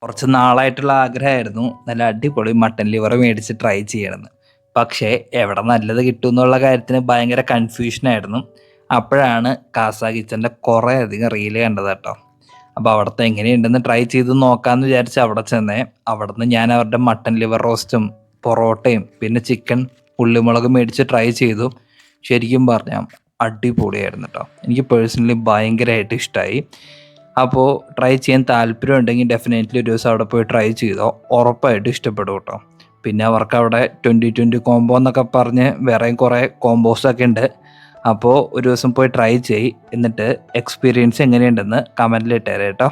കുറച്ച് നാളായിട്ടുള്ള ആഗ്രഹമായിരുന്നു നല്ല അടിപൊളി മട്ടൻ ലിവർ മേടിച്ച് ട്രൈ ചെയ്യണമെന്ന്. പക്ഷേ എവിടെ നല്ലത് കിട്ടും എന്നുള്ള കാര്യത്തിന് ഭയങ്കര കൺഫ്യൂഷനായിരുന്നു. അപ്പോഴാണ് കാസ കിച്ചൻ്റെ കുറേയധികം റീല് കണ്ടത് കേട്ടോ. അപ്പോൾ അവിടുത്തെ എങ്ങനെയുണ്ടെന്ന് ട്രൈ ചെയ്ത് നോക്കാമെന്ന് വിചാരിച്ച് അവിടെ ചെന്നേ. അവിടുന്ന് ഞാൻ അവരുടെ മട്ടൻ ലിവർ റോസ്റ്റും പൊറോട്ടയും പിന്നെ ചിക്കൻ ഉള്ളിമുളക് മേടിച്ച് ട്രൈ ചെയ്തു. ശരിക്കും പറഞ്ഞാൽ അടിപൊളിയായിരുന്നു കേട്ടോ. എനിക്ക് പേഴ്സണലി ഭയങ്കരമായിട്ട് ഇഷ്ടമായി. അപ്പോൾ ട്രൈ ചെയ്യാൻ താല്പര്യം ഉണ്ടെങ്കിൽ ഡെഫിനറ്റ്ലി ഒരു ദിവസം അവിടെ പോയി ട്രൈ ചെയ്തോ, ഉറപ്പായിട്ടും ഇഷ്ടപ്പെടും കേട്ടോ. പിന്നെ അവർക്ക് അവിടെ 20-20 കോംബോ എന്നൊക്കെ പറഞ്ഞ് വേറെയും കുറേ കോംബോസൊക്കെ ഉണ്ട്. അപ്പോൾ ഒരു ദിവസം പോയി ട്രൈ ചെയ്യ്, എന്നിട്ട് എക്സ്പീരിയൻസ് എങ്ങനെയുണ്ടെന്ന് കമൻറ്റിൽ ഇട്ടേരെ കേട്ടോ.